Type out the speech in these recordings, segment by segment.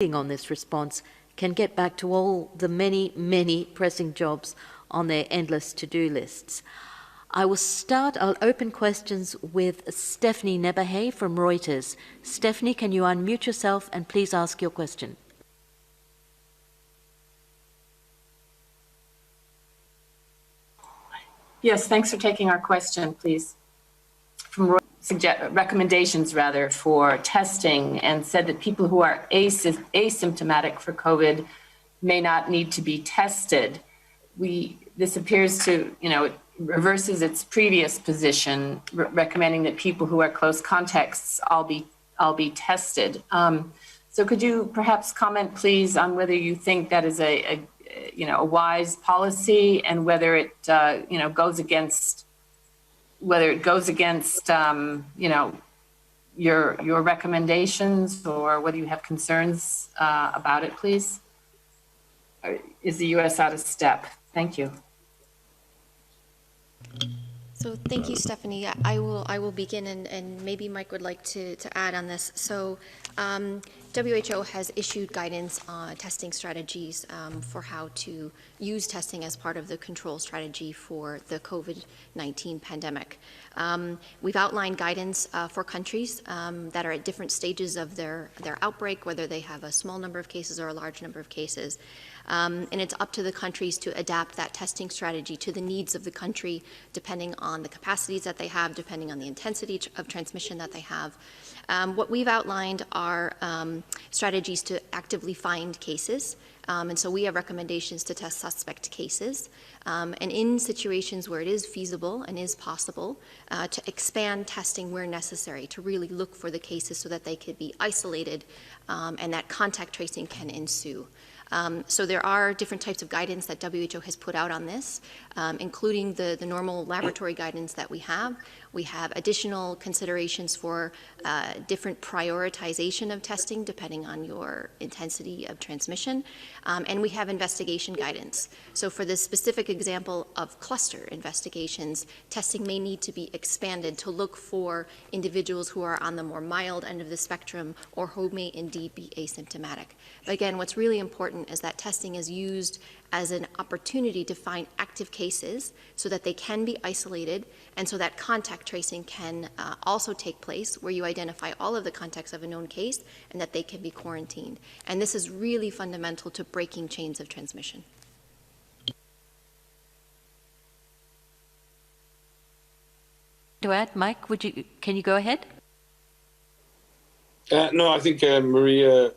on this response can get back to all the many, many pressing jobs on their endless to-do lists. I'll open questions with Stephanie Nebahay from Reuters. Stephanie, can you unmute yourself and please ask your question? Yes, thanks for taking our question, please. From Reuters, recommendations for testing, and said that people who are asymptomatic for COVID may not need to be tested. This appears to, it reverses its previous position, recommending that people who are close contacts all be tested. So could you perhaps comment, please, on whether you think that is a wise policy, and whether it goes against your recommendations, or whether you have concerns about it, please? Is the U.S. out of step? Thank you. So thank you, Stephanie. I will begin, and maybe Mike would like to add on this. So WHO has issued guidance on testing strategies for how to use testing as part of the control strategy for the COVID-19 pandemic. We've outlined guidance for countries that are at different stages of their outbreak, whether they have a small number of cases or a large number of cases. And it's up to the countries to adapt that testing strategy to the needs of the country, depending on the capacities that they have, depending on the intensity of transmission that they have. What we've outlined are strategies to actively find cases. And so we have recommendations to test suspect cases. And in situations where it is feasible and is possible, to expand testing where necessary, to really look for the cases so that they could be isolated and that contact tracing can ensue. So there are different types of guidance that WHO has put out on this, including the normal laboratory guidance that we have. We have additional considerations for different prioritization of testing depending on your intensity of transmission. And we have investigation guidance. So for the specific example of cluster investigations, testing may need to be expanded to look for individuals who are on the more mild end of the spectrum or who may indeed be asymptomatic. But again, what's really important is that testing is used as an opportunity to find active cases so that they can be isolated, and so that contact tracing can also take place, where you identify all of the contacts of a known case and that they can be quarantined. And this is really fundamental to breaking chains of transmission. To add, Mike, can you go ahead? No, I think Maria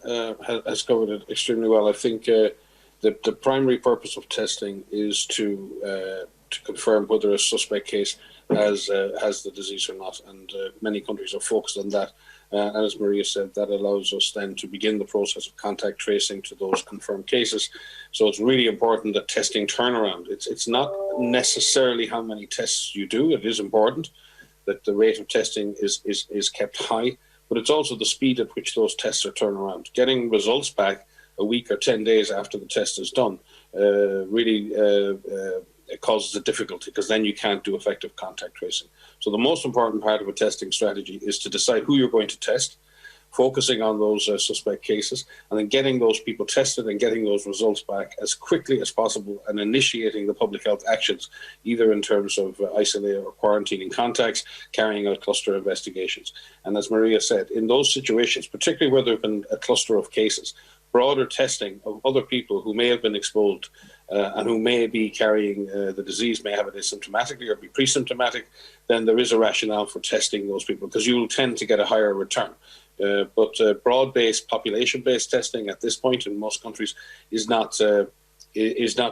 has covered it extremely well. I think the primary purpose of testing is to confirm whether a suspect case has the disease or not, and many countries are focused on that. And as Maria said, that allows us then to begin the process of contact tracing to those confirmed cases. So it's really important that testing turnaround. It's not necessarily how many tests you do. It is important that the rate of testing is kept high, but it's also the speed at which those tests are turned around. Getting results back a week or 10 days after the test is done really causes a difficulty, because then you can't do effective contact tracing. So the most important part of a testing strategy is to decide who you're going to test, focusing on those suspect cases, and then getting those people tested and getting those results back as quickly as possible, and initiating the public health actions, either in terms of isolating or quarantining contacts, carrying out cluster investigations. And as Maria said, in those situations, particularly where there have been a cluster of cases, broader testing of other people who may have been exposed and who may be carrying the disease, may have it asymptomatically or be pre-symptomatic, then there is a rationale for testing those people, because you will tend to get a higher return. But broad-based, population-based testing at this point in most countries is not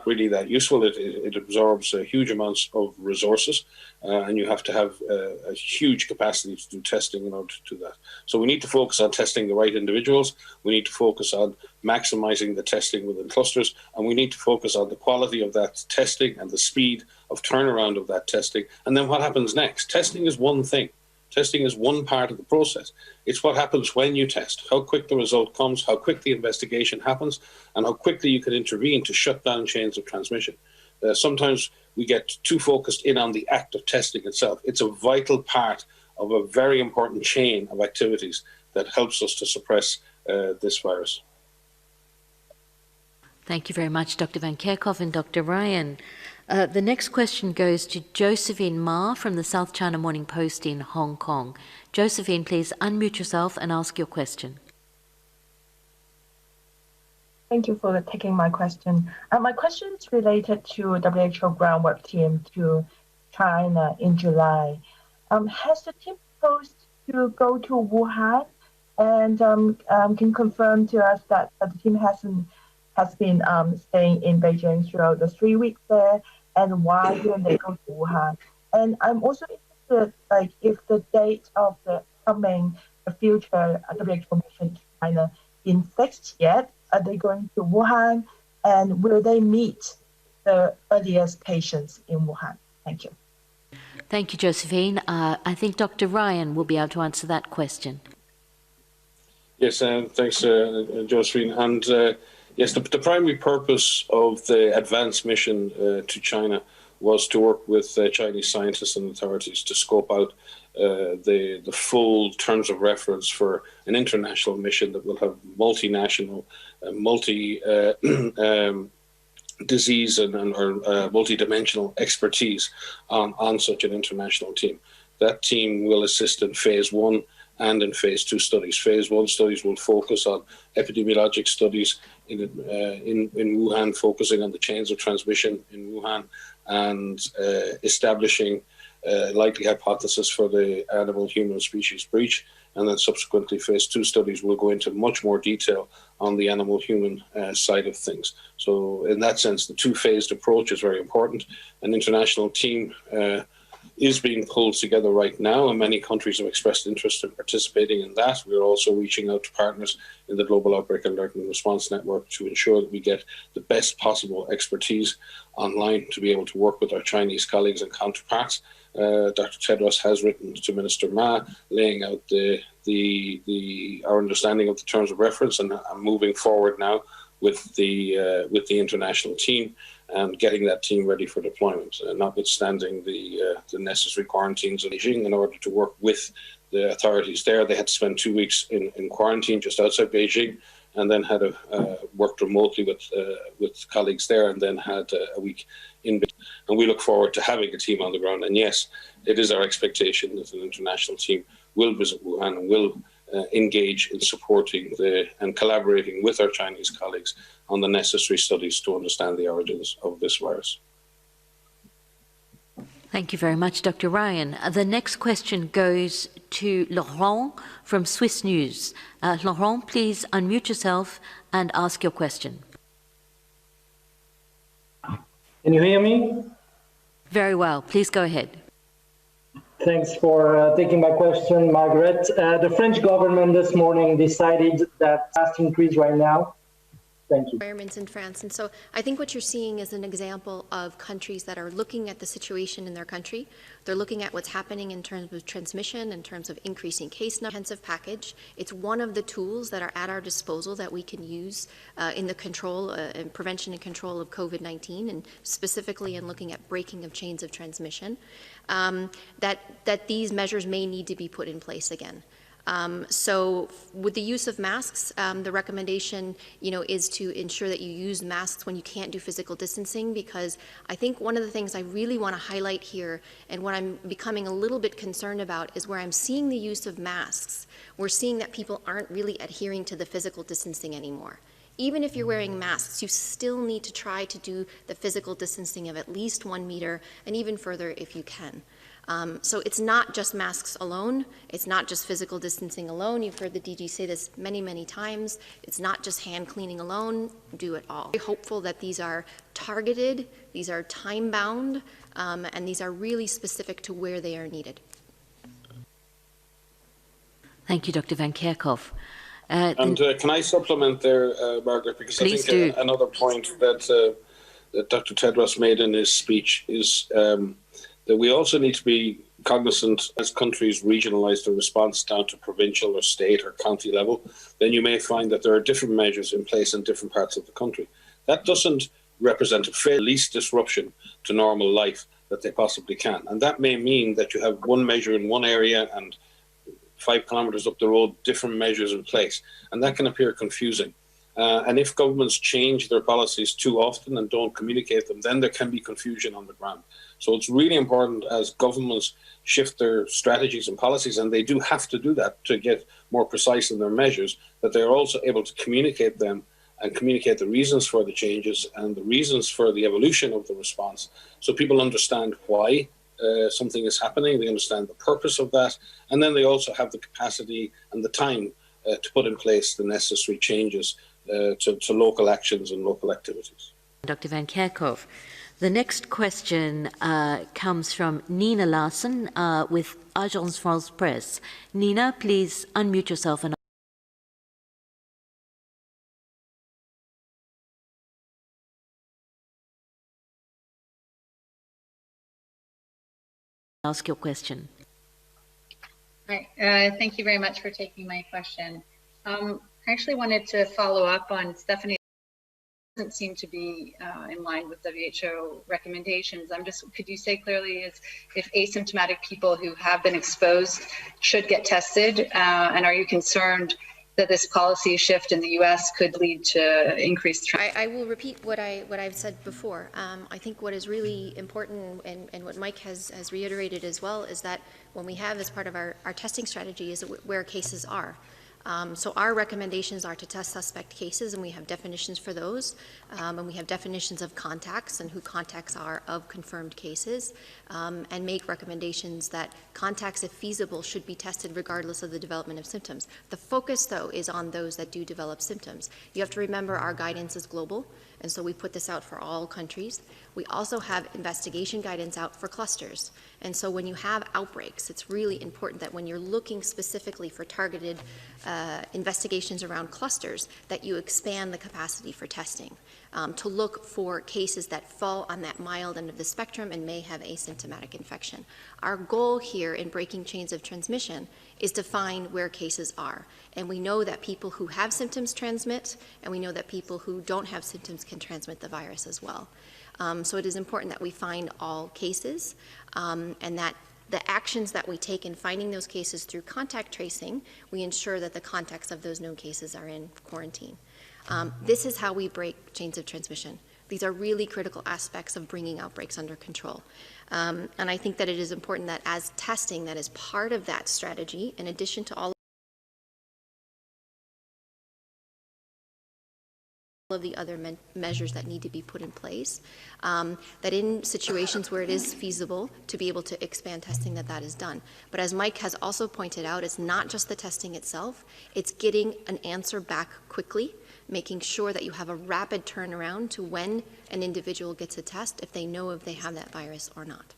really that useful. It absorbs huge amounts of resources, and you have to have a huge capacity to do testing in order to do that. So we need to focus on testing the right individuals. We need to focus on maximising the testing within clusters, and we need to focus on the quality of that testing and the speed of turnaround of that testing. And then what happens next? Testing is one thing. Testing is one part of the process. It's what happens when you test, how quick the result comes, how quick the investigation happens, and how quickly you can intervene to shut down chains of transmission. Sometimes we get too focused in on the act of testing itself. It's a vital part of a very important chain of activities that helps us to suppress this virus. Thank you very much, Dr. Van Kerkhoff and Dr. Ryan. The next question goes to Josephine Ma from the South China Morning Post in Hong Kong. Josephine, please unmute yourself and ask your question. Thank you for taking my question. My question is related to WHO groundwork team to China in July. Has the team proposed to go to Wuhan, and can confirm to us that the team has been staying in Beijing throughout the 3 weeks there, and why didn't they go to Wuhan? And I'm also interested, like, if the date of the coming future WHO mission to China been fixed yet. Are they going to Wuhan, and will they meet the earliest patients in Wuhan? Thank you. Thank you, Josephine. I think Dr. Ryan will be able to answer that question. Yes, thanks, Josephine. And yes, the primary purpose of the advance mission to China was to work with Chinese scientists and authorities to scope out the full terms of reference for an international mission that will have multinational, disease and multidimensional expertise on such an international team. That team will assist in phase 1 and in phase 2 studies. Phase 1 studies will focus on epidemiologic studies in Wuhan, focusing on the chains of transmission in Wuhan and establishing likely hypothesis for the animal-human species breach. And then subsequently, phase 2 studies will go into much more detail on the animal-human side of things. So in that sense, the two-phased approach is very important. An international team is being pulled together right now, and many countries have expressed interest in participating in that. We're also reaching out to partners in the Global Outbreak Alert and Response Network to ensure that we get the best possible expertise online to be able to work with our Chinese colleagues and counterparts. Dr. Tedros has written to Minister Ma, laying out our understanding of the terms of reference, and moving forward now with the international team and getting that team ready for deployment, notwithstanding the necessary quarantines in Beijing in order to work with the authorities there. They had to spend 2 weeks in quarantine just outside Beijing, and then had worked remotely with colleagues there, and then had a week in Beijing. And we look forward to having a team on the ground. And yes, it is our expectation that an international team will visit Wuhan and will engage in supporting and collaborating with our Chinese colleagues on the necessary studies to understand the origins of this virus. Thank you very much, Dr. Ryan. The next question goes to Laurent from Swiss News. Laurent, please unmute yourself and ask your question. Can you hear me? Very well. Please go ahead. Thanks for taking my question, Margaret. The French government this morning decided that fast increase right now. Thank you. Environments in France. And so I think what you're seeing is an example of countries that are looking at the situation in their country. They're looking at what's happening in terms of transmission, in terms of increasing case number. Intensive package. It's one of the tools that are at our disposal that we can use in the control and prevention and control of COVID-19, and specifically in looking at breaking of chains of transmission, that these measures may need to be put in place again. So with the use of masks, the recommendation, is to ensure that you use masks when you can't do physical distancing, because I think one of the things I really want to highlight here, and what I'm becoming a little bit concerned about, is where I'm seeing the use of masks, we're seeing that people aren't really adhering to the physical distancing anymore. Even if you're wearing masks, you still need to try to do the physical distancing of at least 1 meter, and even further if you can. So it's not just masks alone. It's not just physical distancing alone. You've heard the DG say this many, many times. It's not just hand cleaning alone. Do it all. We're hopeful that these are targeted, these are time-bound, and these are really specific to where they are needed. Thank you, Dr. Van Kerkhoff. And can I supplement there, Margaret? Because I think another point that Dr. Tedros made in his speech is that we also need to be cognizant, as countries regionalise their response down to provincial or state or county level, then you may find that there are different measures in place in different parts of the country. That doesn't represent a least disruption to normal life that they possibly can. And that may mean that you have one measure in one area and 5 kilometres up the road, different measures in place. And that can appear confusing. And if governments change their policies too often and don't communicate them, then there can be confusion on the ground. So it's really important as governments shift their strategies and policies, and they do have to do that to get more precise in their measures, that they're also able to communicate them and communicate the reasons for the changes and the reasons for the evolution of the response, so people understand why something is happening, they understand the purpose of that, and then they also have the capacity and the time to put in place the necessary changes to local actions and local activities. Dr. Van Kerkhove. The next question comes from Nina Larson with Agence France Presse. Nina, please unmute yourself and ask your question. Hi, thank you very much for taking my question. I actually wanted to follow up on Stephanie. Doesn't seem to be in line with WHO recommendations. Could you say clearly if asymptomatic people who have been exposed should get tested? And are you concerned that this policy shift in the US could lead to increased? I will repeat what I've said before. I think what is really important and what Mike has reiterated as well is that when we have as part of our testing strategy is where cases are. So our recommendations are to test suspect cases, and we have definitions for those, and we have definitions of contacts and who contacts are of confirmed cases, and make recommendations that contacts, if feasible, should be tested regardless of the development of symptoms. The focus, though, is on those that do develop symptoms. You have to remember our guidance is global, and so we put this out for all countries. We also have investigation guidance out for clusters. And so when you have outbreaks, it's really important that when you're looking specifically for targeted investigations around clusters, that you expand the capacity for testing to look for cases that fall on that mild end of the spectrum and may have asymptomatic infection. Our goal here in breaking chains of transmission is to find where cases are. And we know that people who have symptoms transmit, and we know that people who don't have symptoms can transmit the virus as well. So it is important that we find all cases and that the actions that we take in finding those cases through contact tracing, we ensure that the contacts of those known cases are in quarantine. This is how we break chains of transmission. These are really critical aspects of bringing outbreaks under control. And I think that it is important that as testing, that is part of that strategy, in addition to all of the other measures that need to be put in place, that in situations where it is feasible to be able to expand testing, that is done. But as Mike has also pointed out, it's not just the testing itself, it's getting an answer back quickly, making sure that you have a rapid turnaround to when an individual gets a test if they know if they have that virus or not.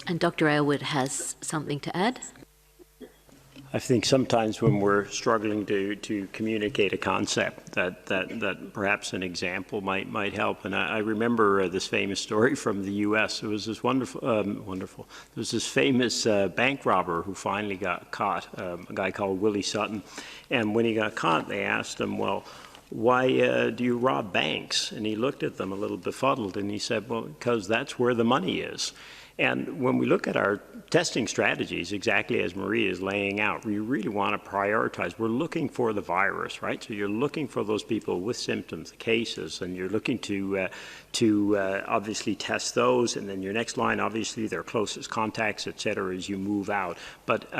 And Dr. Aylward has something to add. I think sometimes when we're struggling to communicate a concept, that perhaps an example might help. And I remember this famous story from the U.S. It was this wonderful. There was this famous bank robber who finally got caught, a guy called Willie Sutton. And when he got caught, they asked him, well, why do you rob banks? And he looked at them a little befuddled, and he said, well, because that's where the money is. And when we look at our testing strategies, exactly as Marie is laying out, we really want to prioritize. We're looking for the virus, right? So you're looking for those people with symptoms, cases, and you're looking to obviously test those. And then your next line, obviously, their closest contacts, et cetera, as you move out. But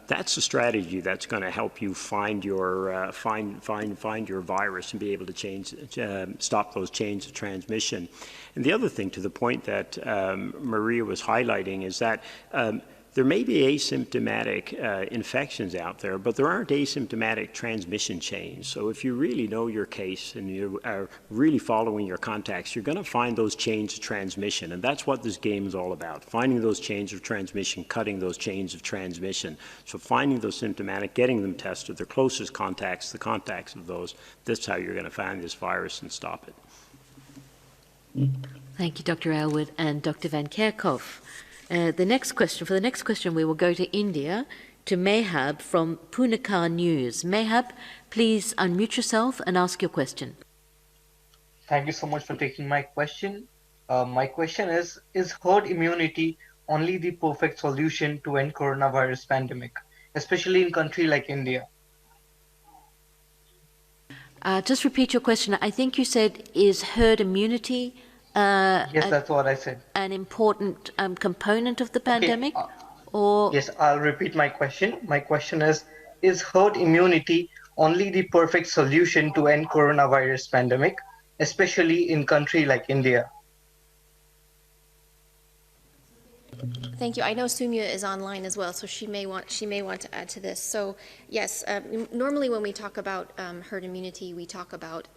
that's the strategy that's going to help you find your find your virus and be able to stop those chains of transmission. And the other thing, to the point that Maria was highlighting, is that there may be asymptomatic infections out there, but there aren't asymptomatic transmission chains. So if you really know your case and you are really following your contacts, you're going to find those chains of transmission. And that's what this game is all about, finding those chains of transmission, cutting those chains of transmission. So finding those symptomatic, getting them tested, their closest contacts, the contacts of those, that's how you're going to find this virus and stop it. Thank you, Dr. Aylward and Dr. Van Kerkhove. For the next question, we will go to India, to Mehab from Punakar News. Mehab, please unmute yourself and ask your question. Thank you so much for taking my question. My question is herd immunity only the perfect solution to end coronavirus pandemic, especially in a country like India? Just repeat your question. I think you said, is herd immunity Yes, that's what I said. an important component of the Okay. pandemic? Or Yes, I'll repeat my question. My question is herd immunity only the perfect solution to end coronavirus pandemic, especially in country like India? Thank you. I know Sumya is online as well, so she may want to add to this. So yes, normally when we talk about herd immunity, we talk about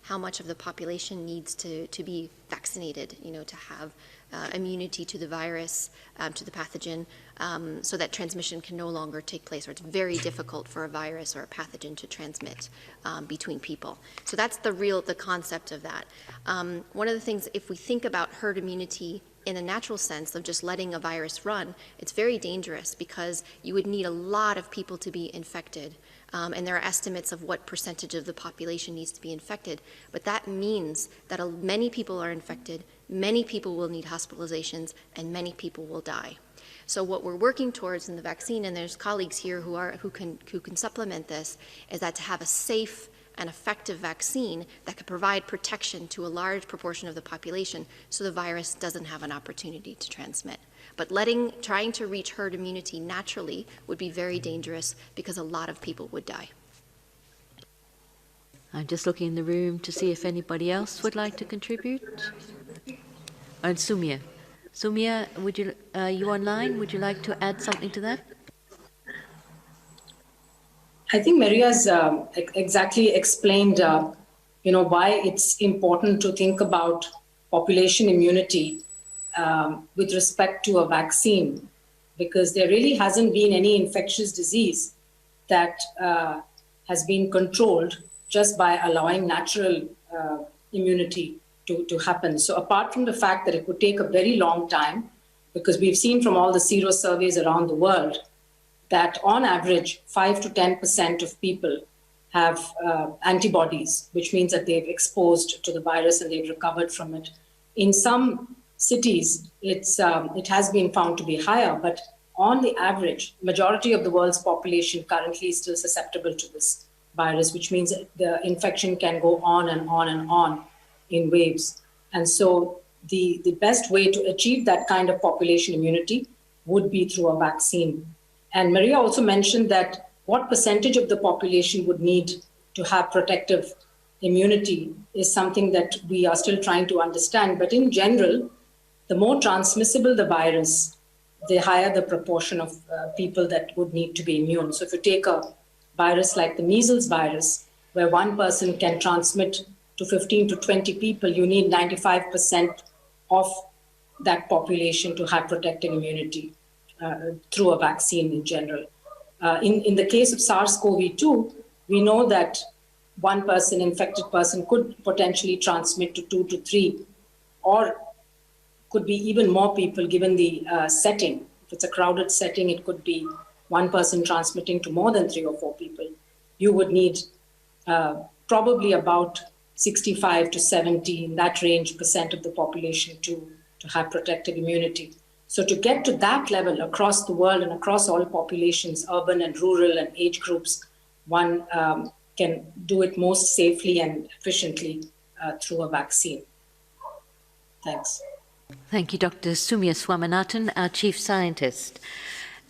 how much of the population needs to be vaccinated, to have immunity to the virus, to the pathogen, so that transmission can no longer take place, or it's very difficult for a virus or a pathogen to transmit between people. So that's the concept of that. One of the things, if we think about herd immunity in a natural sense of just letting a virus run, it's very dangerous because you would need a lot of people to be infected. And there are estimates of what percentage of the population needs to be infected. But that means that many people are infected, many people will need hospitalizations, and many people will die. So what we're working towards in the vaccine, and there's colleagues here who can supplement this, is that to have a safe and effective vaccine that could provide protection to a large proportion of the population so the virus doesn't have an opportunity to transmit. But trying to reach herd immunity naturally would be very dangerous because a lot of people would die. I'm just looking in the room to see if anybody else would like to contribute. And Sumya. Sumya, you online? Would you like to add something to that? I think Maria's exactly explained, why it's important to think about population immunity with respect to a vaccine, because there really hasn't been any infectious disease that has been controlled just by allowing natural immunity to happen. So apart from the fact that it would take a very long time, because we've seen from all the sero surveys around the world that on average, 5 to 10% of people have antibodies, which means that they've exposed to the virus and they've recovered from it. In some cities, it has been found to be higher, but on the average, majority of the world's population currently is still susceptible to this virus, which means that the infection can go on and on and on in waves. And so the best way to achieve that kind of population immunity would be through a vaccine. And Maria also mentioned that what percentage of the population would need to have protective immunity is something that we are still trying to understand. But in general, the more transmissible the virus, the higher the proportion of people that would need to be immune. So if you take a virus like the measles virus, where one person can transmit to 15 to 20 people, you need 95% of that population to have protective immunity through a vaccine in general. In the case of SARS-CoV-2, we know that one person, infected person, could potentially transmit to 2 to 3, or could be even more people given the setting. If it's a crowded setting, it could be one person transmitting to more than 3 or 4 people. You would need probably about 65 to 70, in that range, percent of the population to have protective immunity. So to get to that level across the world and across all populations, urban and rural and age groups, one can do it most safely and efficiently through a vaccine. Thanks. Thank you, Dr. Sumya Swaminathan, our Chief Scientist.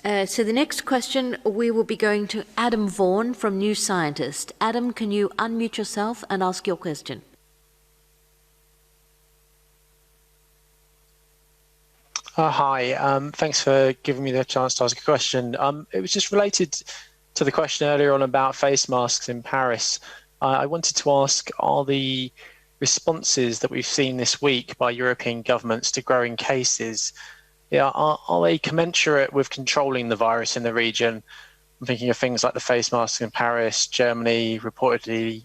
So the next question, we will be going to Adam Vaughan from New Scientist. Adam, can you unmute yourself and ask your question? Hi, thanks for giving me the chance to ask a question. It was just related to the question earlier on about face masks in Paris. I wanted to ask, are the responses that we've seen this week by European governments to growing cases, are they commensurate with controlling the virus in the region? I'm thinking of things like the face masks in Paris, Germany reportedly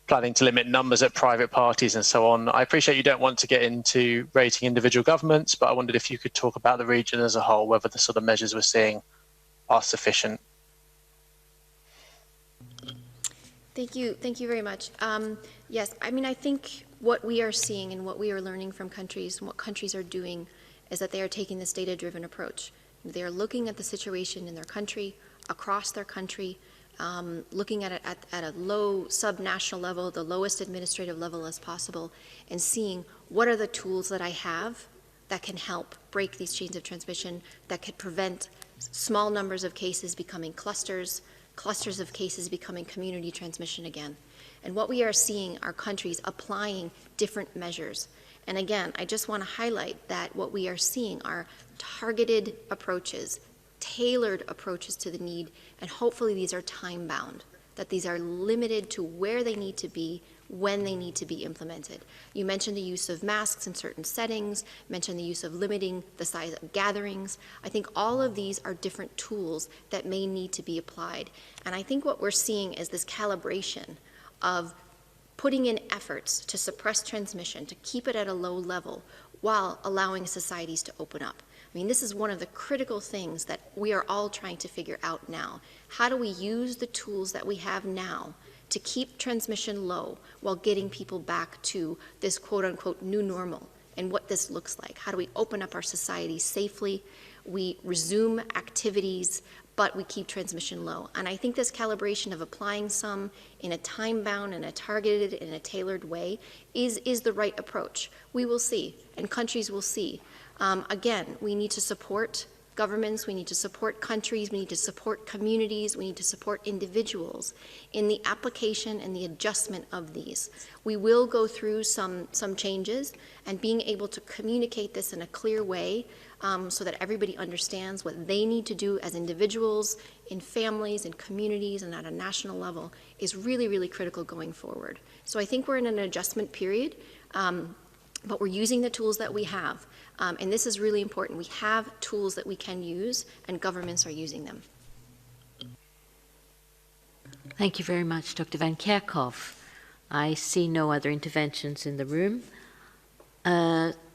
planning to limit numbers at private parties and so on. I appreciate you don't want to get into rating individual governments, but I wondered if you could talk about the region as a whole, whether the sort of measures we're seeing are sufficient. Thank you very much. Yes, I mean, I think what we are seeing and what we are learning from countries and what countries are doing is that they are taking this data-driven approach. They are looking at the situation in their country, across their country, looking at it at a low subnational level, the lowest administrative level as possible, and seeing what are the tools that I have that can help break these chains of transmission, that could prevent small numbers of cases becoming clusters, clusters of cases becoming community transmission again. And what we are seeing are countries applying different measures. And again, I just want to highlight that what we are seeing are targeted approaches, tailored approaches to the need, and hopefully these are time-bound, that these are limited to where they need to be, when they need to be implemented. You mentioned the use of masks in certain settings, mentioned the use of limiting the size of gatherings. I think all of these are different tools that may need to be applied. And I think what we're seeing is this calibration of putting in efforts to suppress transmission, to keep it at a low level, while allowing societies to open up. I mean, this is one of the critical things that we are all trying to figure out now. How do we use the tools that we have now to keep transmission low while getting people back to this quote-unquote new normal and what this looks like? How do we open up our society safely? We resume activities, but we keep transmission low. And I think this calibration of applying some in a time-bound and a targeted and a tailored way is the right approach. We will see, and countries will see. Again, we need to support governments, we need to support countries, we need to support communities, we need to support individuals in the application and the adjustment of these. We will go through some changes, and being able to communicate this in a clear way so that everybody understands what they need to do as individuals, in families, in communities, and at a national level is really, really critical going forward. So I think we're in an adjustment period, but we're using the tools that we have. And this is really important. We have tools that we can use, and governments are using them. Thank you very much, Dr. Van Kerkhoff. I see no other interventions in the room.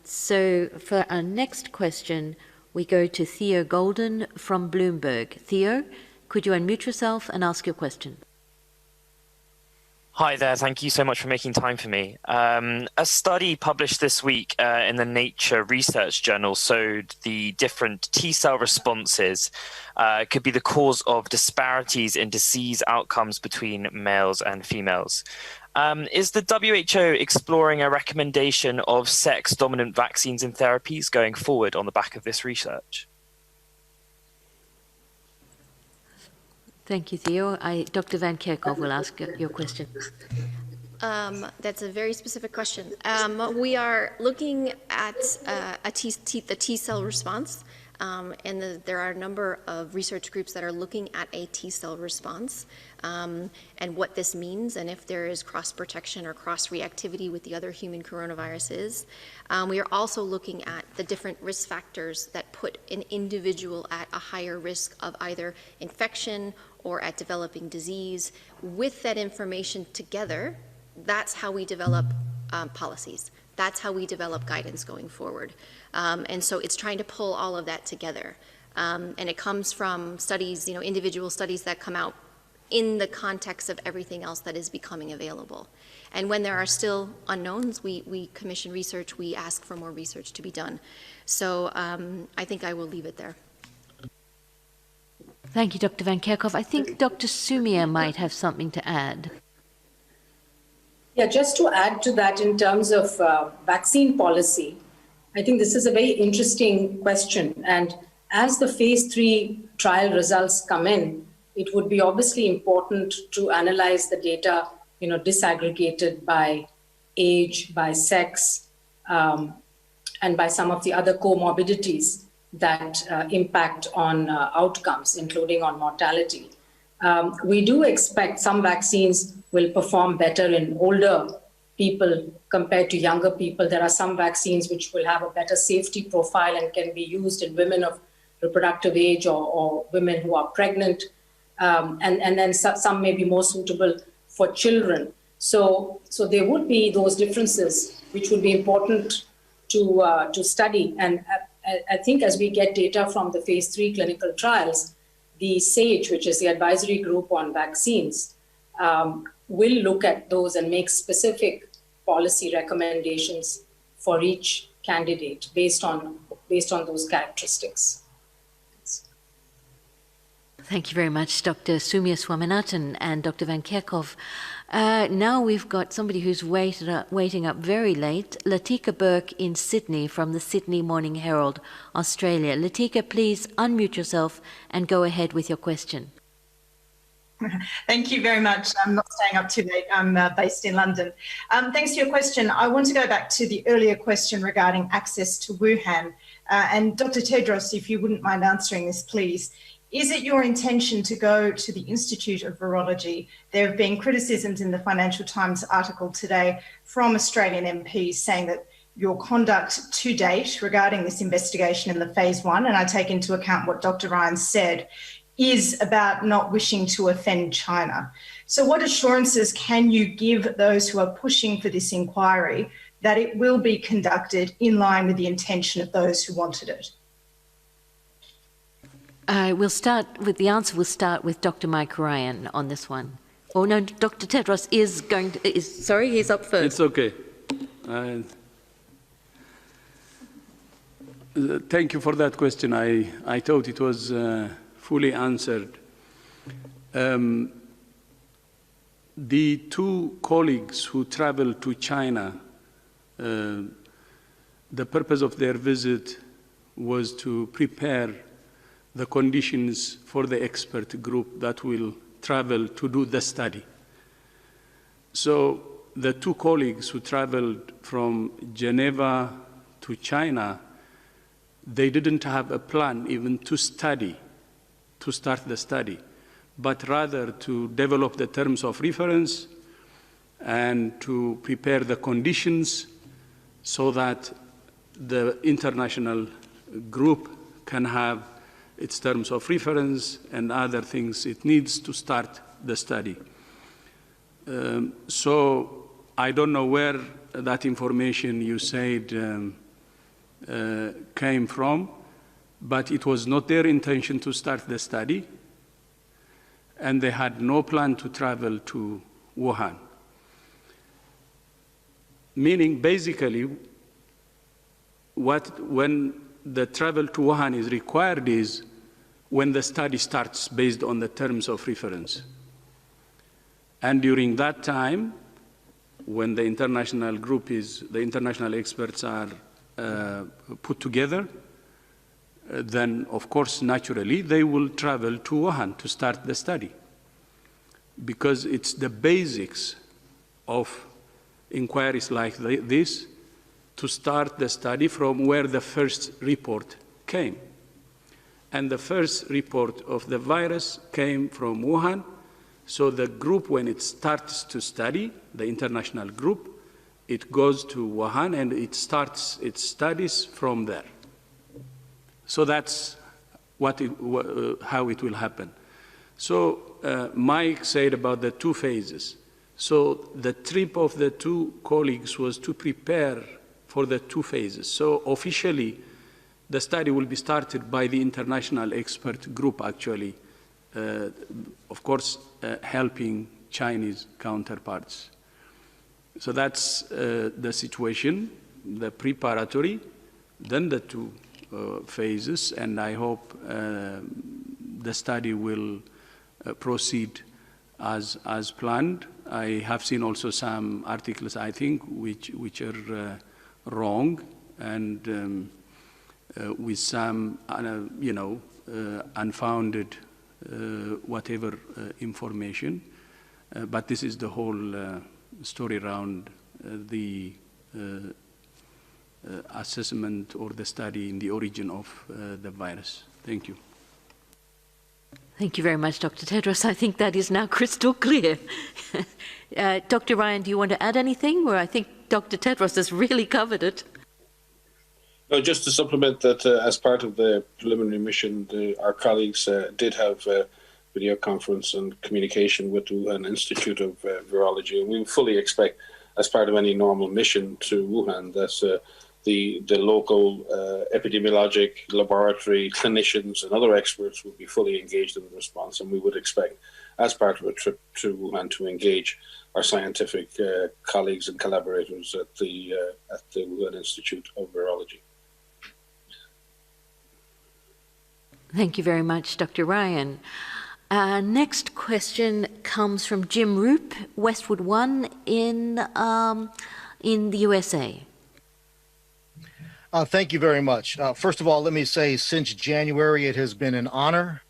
So for our next question, we go to Theo Golden from Bloomberg. Theo, could you unmute yourself and ask your question? Hi there, thank you so much for making time for me. A study published this week in the Nature Research Journal showed the different T-cell responses could be the cause of disparities in disease outcomes between males and females. Is the WHO exploring a recommendation of sex-dominant vaccines and therapies going forward on the back of this research? Thank you, Theo. Dr. Van Kerkhoff will ask your question. That's a very specific question. We are looking at the T-cell response, and there are a number of research groups that are looking at a T-cell response and what this means, and if there is cross-protection or cross-reactivity with the other human coronaviruses. We are also looking at the different risk factors that put an individual at a higher risk of either infection or at developing disease. With that information together, that's how we develop policies. That's how we develop guidance going forward. And so it's trying to pull all of that together. And it comes from studies, individual studies that come out in the context of everything else that is becoming available. And when there are still unknowns, we commission research, we ask for more research to be done. So I think I will leave it there. Thank you, Dr. Van Kerkhoff. I think Dr. Sumia might have something to add. Yeah, just to add to that in terms of vaccine policy, I think this is a very interesting question. And as the phase 3 trial results come in, it would be obviously important to analyze the data, disaggregated by age, by sex, and by some of the other comorbidities that impact on outcomes, including on mortality. We do expect some vaccines will perform better in older people compared to younger people. There are some vaccines which will have a better safety profile and can be used in women of reproductive age or women who are pregnant. And then some may be more suitable for children. So there would be those differences which would be important to study. And I think as we get data from the phase 3 clinical trials, the SAGE, which is the advisory group on vaccines, will look at those and make specific policy recommendations for each candidate based on those characteristics. Thank you very much, Dr. Sumya Swaminathan and Dr. Van Kerkhove. Now we've got somebody who's waiting up very late, Latika Burke in Sydney from the Sydney Morning Herald, Australia. Latika, please unmute yourself and go ahead with your question. Thank you very much. I'm not staying up too late. I'm based in London. Thanks for your question. I want to go back to the earlier question regarding access to Wuhan. And Dr. Tedros, if you wouldn't mind answering this, please. Is it your intention to go to the Institute of Virology? There have been criticisms in the Financial Times article today from Australian MPs saying that your conduct to date regarding this investigation in the phase 1, and I take into account what Dr. Ryan said, is about not wishing to offend China. So what assurances can you give those who are pushing for this inquiry that it will be conducted in line with the intention of those who wanted it? We'll start with the answer. We'll start with Dr. Mike Ryan on this one. Oh no, Dr. Tedros is going to. Sorry, he's up first. It's okay. Thank you for that question. I thought it was fully answered. The two colleagues who traveled to China, the purpose of their visit was to prepare the conditions for the expert group that will travel to do the study. So the two colleagues who traveled from Geneva to China, they didn't have a plan even to study, to start the study, but rather to develop the terms of reference and to prepare the conditions so that the international group can have its terms of reference and other things it needs to start the study. So I don't know where that information you said came from, but it was not their intention to start the study, and they had no plan to travel to Wuhan. Meaning, basically, when the travel to Wuhan is required is when the study starts based on the terms of reference. And during that time, when the international group the international experts are put together, then of course, naturally, they will travel to Wuhan to start the study. Because it's the basics of inquiries like this to start the study from where the first report came. And the first report of the virus came from Wuhan. So the group, when it starts to study, the international group, it goes to Wuhan and it starts its studies from there. So that's how it will happen. So Mike said about the two phases. So the trip of the two colleagues was to prepare for the two phases. So officially, the study will be started by the international expert group, actually, of course, helping Chinese counterparts. So that's the situation, the preparatory, then the two phases, and I hope the study will proceed as planned. I have seen also some articles, I think, which are wrong and with some, unfounded whatever information. But this is the whole story around the assessment or the study in the origin of the virus. Thank you. Thank you very much, Dr. Tedros. I think that is now crystal clear. Dr. Ryan, do you want to add anything? Or I think Dr. Tedros has really covered it. No, just to supplement that, as part of the preliminary mission, our colleagues did have video conference and communication with the Wuhan Institute of Virology, and we fully expect, as part of any normal mission to Wuhan, that the local epidemiologic laboratory clinicians and other experts will be fully engaged in the response, and we would expect, as part of a trip to Wuhan, to engage our scientific colleagues and collaborators at the Wuhan Institute of Virology. Thank you very much, Dr. Ryan. Next question comes from Jim Roop, Westwood One in the USA. Thank you very much. First of all, let me say, since January, it has been an honor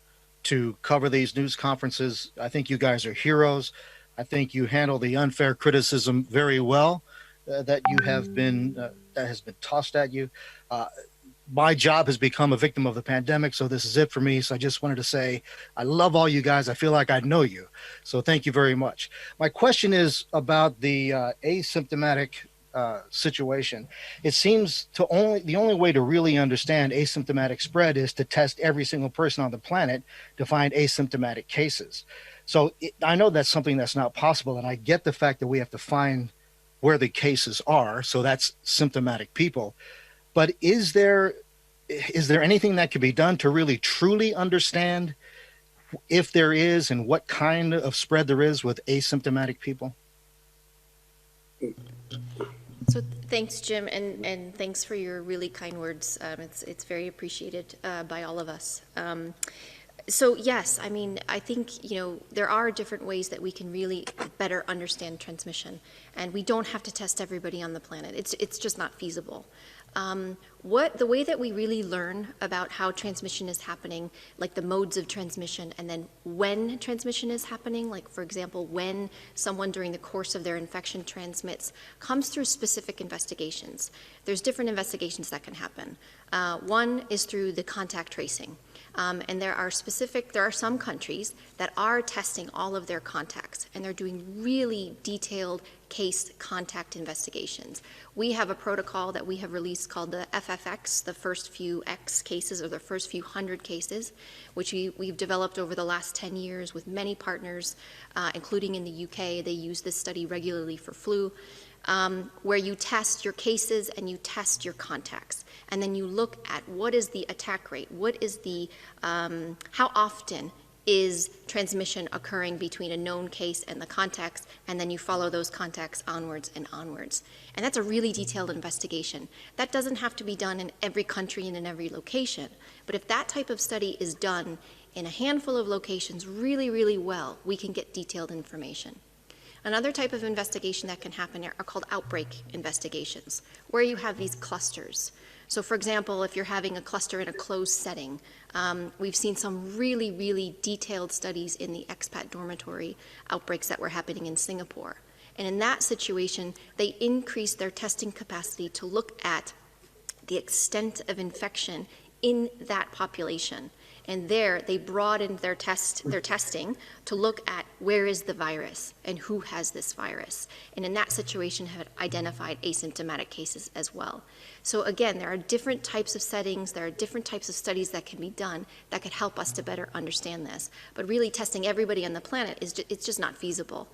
to cover these news conferences. I think you guys are heroes. I think you handle the unfair criticism very well that has been tossed at you. My job has become a victim of the pandemic, so this is it for me. So I just wanted to say I love all you guys. I feel like I know you. So thank you very much. My question is about the asymptomatic situation. It seems the only way to really understand asymptomatic spread is to test every single person on the planet to find asymptomatic cases. So I know that's something that's not possible, and I get the fact that we have to find where the cases are, so that's symptomatic people. But is there anything that can be done to really truly understand if there is and what kind of spread there is with asymptomatic people? So thanks, Jim, and thanks for your really kind words. It's very appreciated by all of us. So yes, I mean, I think, there are different ways that we can really better understand transmission, and we don't have to test everybody on the planet. It's just not feasible. The way that we really learn about how transmission is happening, like the modes of transmission, and then when transmission is happening, like for example, when someone during the course of their infection transmits, comes through specific investigations. There's different investigations that can happen. One is through the contact tracing. And there are some countries that are testing all of their contacts, and they're doing really detailed case contact investigations. We have a protocol that we have released called the FFX, the first few X cases, or the first few 100 cases, which we've developed over the last 10 years with many partners, including in the UK. They use this study regularly for flu, where you test your cases and you test your contacts. And then you look at what is the attack rate, what is how often is transmission occurring between a known case and the contacts, and then you follow those contacts onwards and onwards. And that's a really detailed investigation. That doesn't have to be done in every country and in every location, but if that type of study is done in a handful of locations really, really well, we can get detailed information. Another type of investigation that can happen are called outbreak investigations, where you have these clusters. So for example, if you're having a cluster in a closed setting, we've seen some really, really detailed studies in the expat dormitory outbreaks that were happening in Singapore. And in that situation, they increased their testing capacity to look at the extent of infection in that population. And there, they broadened their testing to look at where is the virus and who has this virus. And in that situation, have identified asymptomatic cases as well. So again, there are different types of settings, there are different types of studies that can be done that could help us to better understand this. But really testing everybody on the planet, it's just not feasible.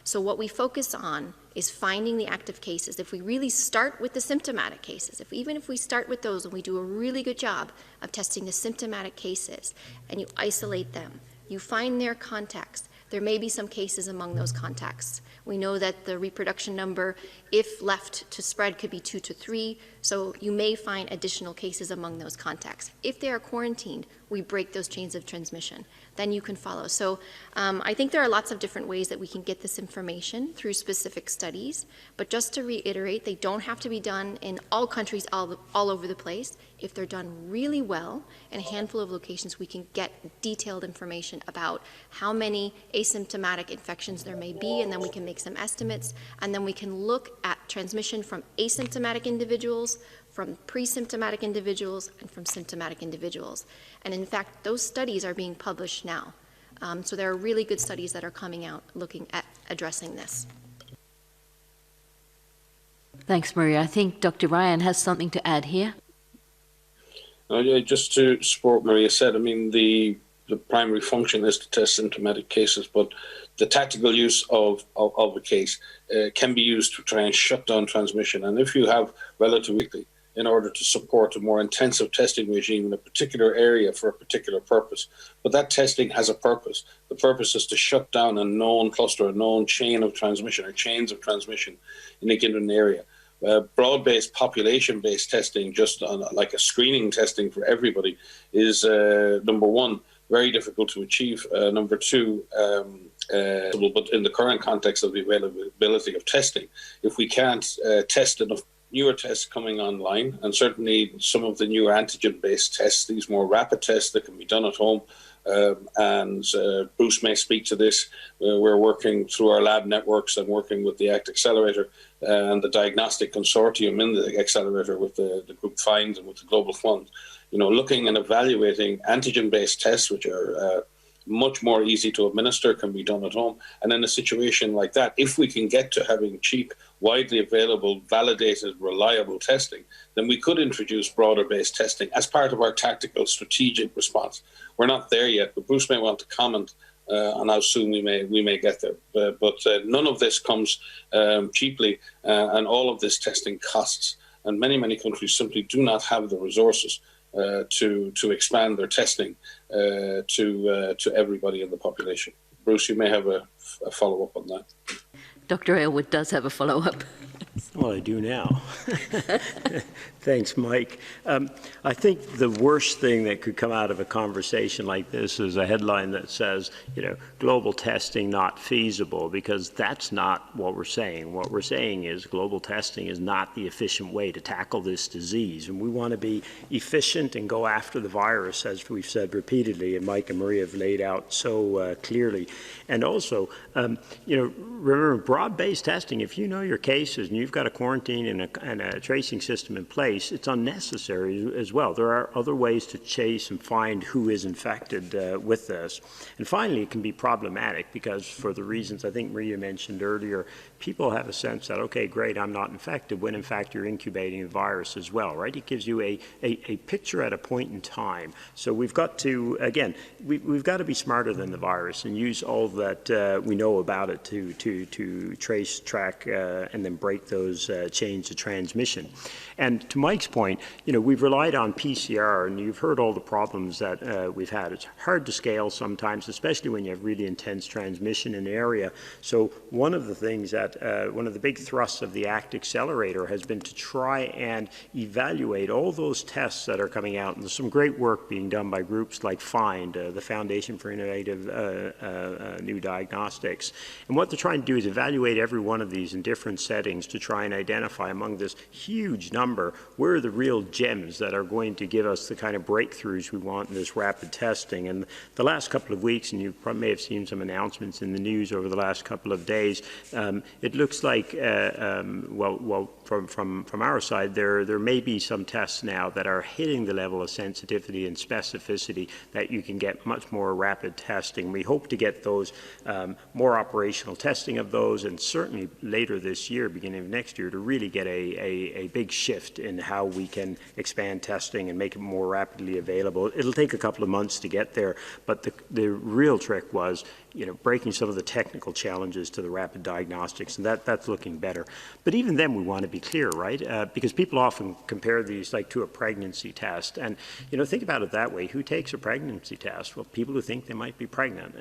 So what we focus on is finding the active cases. If we really start with the symptomatic cases, even if we start with those and we do a really good job of testing the symptomatic cases, and you isolate them, you find their contacts, there may be some cases among those contacts. We know that the reproduction number, if left to spread, could be 2 to 3, so you may find additional cases among those contacts. If they are quarantined, we break those chains of transmission. Then you can follow. So I think there are lots of different ways that we can get this information through specific studies, but just to reiterate, they don't have to be done in all countries all over the place. If they're done really well in a handful of locations, we can get detailed information about how many asymptomatic infections there may be, and then we can make some estimates, and then we can look at transmission from asymptomatic individuals, from pre-symptomatic individuals, and from symptomatic individuals. And in fact, those studies are being published now. So there are really good studies that are coming out looking at addressing this. Thanks, Maria. I think Dr. Ryan has something to add here. Just to support what Maria said, I mean, the primary function is to test symptomatic cases, but the tactical use of a case can be used to try and shut down transmission. And if you have relatively, in order to support a more intensive testing regime in a particular area for a particular purpose. But that testing has a purpose. The purpose is to shut down a known cluster, a known chain of transmission or chains of transmission in a given area. Broad-based, population-based testing, just on like a screening testing for everybody, is number one, very difficult to achieve. Number two, but in the current context of the availability of testing, if we can't test enough newer tests coming online, and certainly some of the newer antigen-based tests, these more rapid tests that can be done at home, and Bruce may speak to this. We're working through our lab networks and working with the ACT Accelerator and the diagnostic consortium in the accelerator with the group FIND and with the Global Fund, looking and evaluating antigen-based tests, which are much more easy to administer, can be done at home. And in a situation like that, if we can get to having cheap, widely available, validated, reliable testing, then we could introduce broader-based testing as part of our tactical strategic response. We're not there yet, but Bruce may want to comment on how soon we may get there. But none of this comes cheaply, and all of this testing costs. And many, many countries simply do not have the resources to expand their testing to everybody in the population. Bruce, you may have a follow-up on that. Dr. Aylward does have a follow-up. Well, I do now. Thanks, Mike. I think the worst thing that could come out of a conversation like this is a headline that says, global testing not feasible, because that's not what we're saying. What we're saying is global testing is not the efficient way to tackle this disease. And we want to be efficient and go after the virus, as we've said repeatedly, and Mike and Maria have laid out so clearly. And also, remember, broad-based testing, if you know your cases and you've got a quarantine and a tracing system in place, it's unnecessary as well. There are other ways to chase and find who is infected with this. And finally, it can be problematic because, for the reasons I think Maria mentioned earlier, people have a sense that, okay, great, I'm not infected, when in fact you're incubating the virus as well, right? It gives you a picture at a point in time. So we've got to, again, we've got to be smarter than the virus and use all that we know about it to trace, track, and then break those chains of transmission. And to Mike's point, we've relied on PCR, and you've heard all the problems that we've had. It's hard to scale sometimes, especially when you have really intense transmission in the area. So one of the things that, one of the big thrusts of the ACT Accelerator has been to try and evaluate all those tests that are coming out. And there's some great work being done by groups like FIND, the Foundation for Innovative New Diagnostics. And what they're trying to do is evaluate every one of these in different settings to try and identify among this huge number where are the real gems that are going to give us the kind of breakthroughs we want in this rapid testing. And the last couple of weeks, and you may have seen some announcements in the news over the last couple of days, it looks like, from our side, there may be some tests now that are hitting the level of sensitivity and specificity that you can get much more rapid testing. We hope to get those more operational testing of those, and certainly later this year, beginning of next year, to really get a big shift in how we can expand testing and make it more rapidly available. It'll take a couple of months to get there, but the real trick was, breaking some of the technical challenges to the rapid diagnostics, and that's looking better. But even then, we want to be clear, right? Because people often compare these like to a pregnancy test, and think about it that way. Who takes a pregnancy test? Well, people who think they might be pregnant.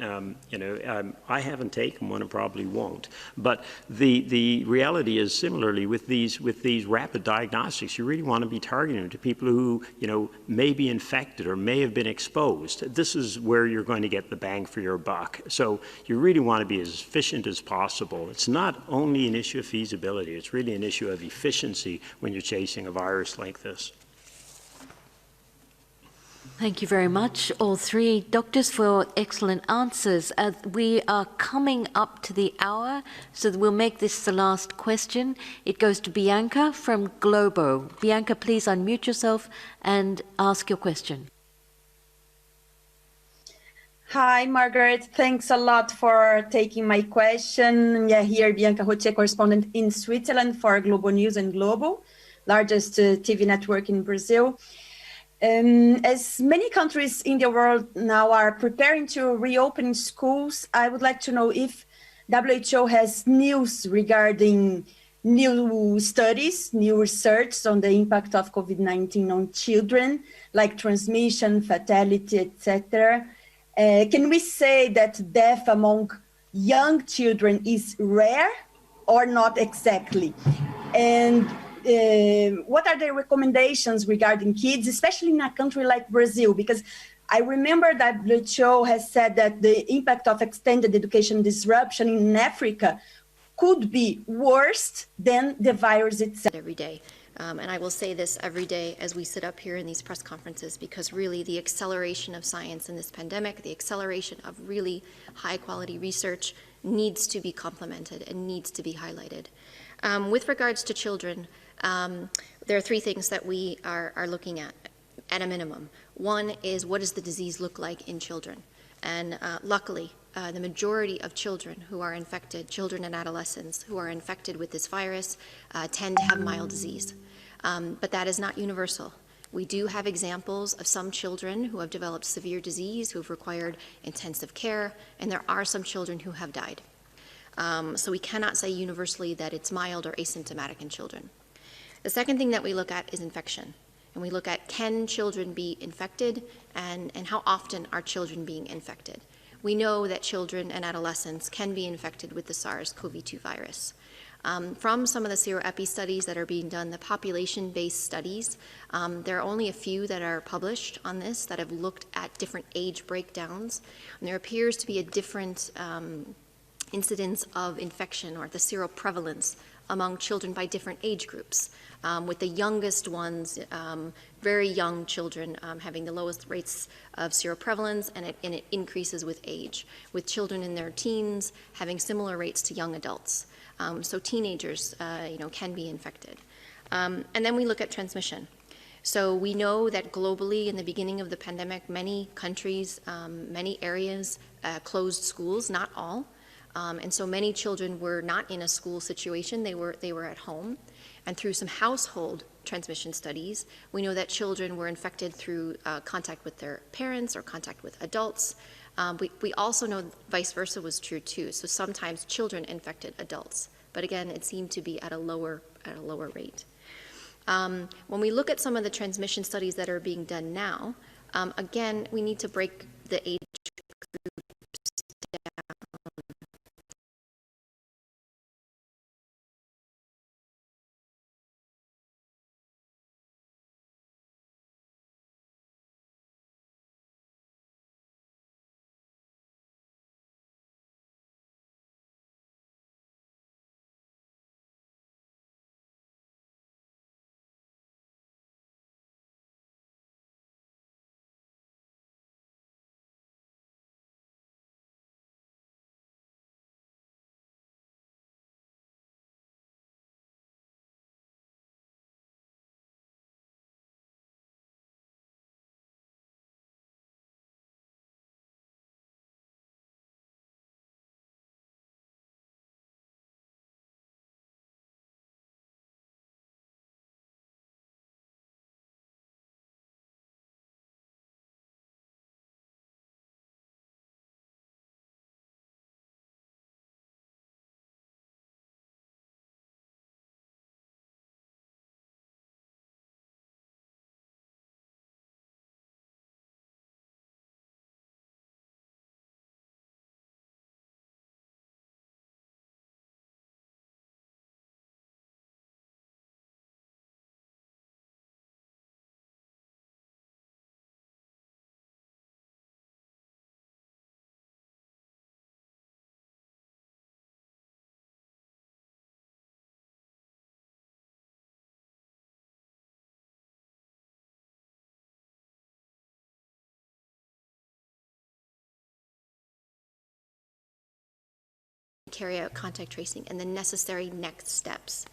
I haven't taken one and probably won't. But the reality is, similarly with these rapid diagnostics, you really want to be targeting them to people who may be infected or may have been exposed. This is where you're going to get the bang for your buck. So you really want to be as efficient as possible. It's not only an issue of feasibility, it's really an issue of efficiency when you're chasing a virus like this. Thank you very much, all three doctors, for excellent answers. We are coming up to the hour, so we'll make this the last question. It goes to Bianca from Globo. Bianca, please unmute yourself and ask your question. Hi, Margaret. Thanks a lot for taking my question. Yeah, here, Bianca Rotier, correspondent in Switzerland for Globo News and Globo, largest TV network in Brazil. As many countries in the world now are preparing to reopen schools, I would like to know if WHO has news regarding new studies, new research on the impact of COVID-19 on children, like transmission, fatality, etc. Can we say that death among young children is rare or not exactly? And what are the recommendations regarding kids, especially in a country like Brazil? Because I remember that WHO has said that the impact of extended education disruption in Africa could be worse than the virus itself. Every day. And I will say this every day as we sit up here in these press conferences, because really the acceleration of science in this pandemic, the acceleration of really high quality research needs to be complemented and needs to be highlighted. With regards to children, there are three things that we are looking at a minimum. One is, what does the disease look like in children? And luckily, the majority of children who are infected, children and adolescents who are infected with this virus, tend to have mild disease. But that is not universal. We do have examples of some children who have developed severe disease, who have required intensive care, and there are some children who have died. So we cannot say universally that it's mild or asymptomatic in children. The second thing that we look at is infection. And we look at, can children be infected, and how often are children being infected? We know that children and adolescents can be infected with the SARS-CoV-2 virus. From some of the seroepi studies that are being done, the population-based studies, there are only a few that are published on this that have looked at different age breakdowns. And there appears to be a different incidence of infection, or the seroprevalence, among children by different age groups, with the youngest ones, very young children, having the lowest rates of seroprevalence, and it increases with age, with children in their teens having similar rates to young adults. So teenagers, can be infected. And then we look at transmission. So we know that globally, in the beginning of the pandemic, many countries, many areas closed schools, not all. And so many children were not in a school situation, they were at home. And through some household transmission studies, we know that children were infected through contact with their parents or contact with adults. We also know vice versa was true too. So sometimes children infected adults, but again, it seemed to be at a lower rate. When we look at some of the transmission studies that are being done now, again, we need to break the age groups down. Carry out contact tracing and the necessary next steps.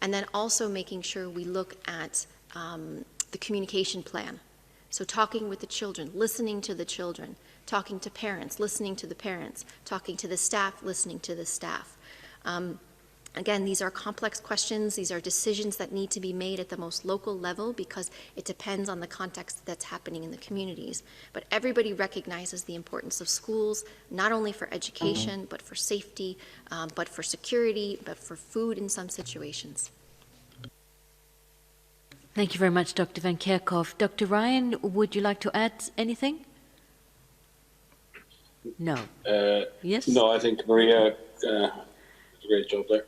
And then also making sure we look at the communication plan. So talking with the children, listening to the children, talking to parents, listening to the parents, talking to the staff, listening to the staff. Again, these are complex questions. These are decisions that need to be made at the most local level because it depends on the context that's happening in the communities. But everybody recognizes the importance of schools, not only for education, but for safety, but for security, but for food in some situations. Thank you very much, Dr. Van Kerkhoff. Dr. Ryan, would you like to add anything? No. Yes? No, I think Maria did a great job there.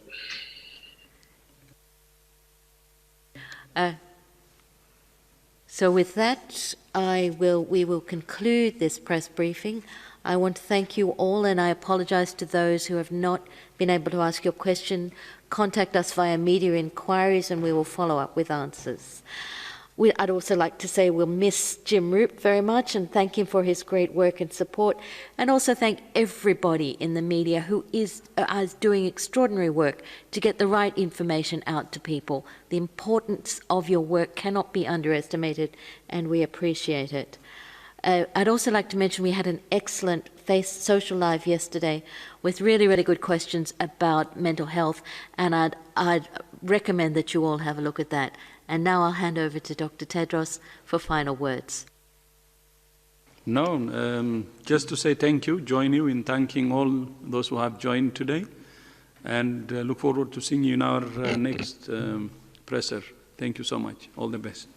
So with that, we will conclude this press briefing. I want to thank you all, and I apologise to those who have not been able to ask your question. Contact us via media inquiries and we will follow up with answers. I'd also like to say we'll miss Jim Roop very much and thank him for his great work and support, and also thank everybody in the media who is doing extraordinary work to get the right information out to people. The importance of your work cannot be underestimated, and we appreciate it. I'd also like to mention we had an excellent social live yesterday with really, really good questions about mental health, and I'd recommend that you all have a look at that. And now I'll hand over to Dr. Tedros for final words. No, just to say thank you, join you in thanking all those who have joined today, and look forward to seeing you in our next presser. Thank you so much. All the best.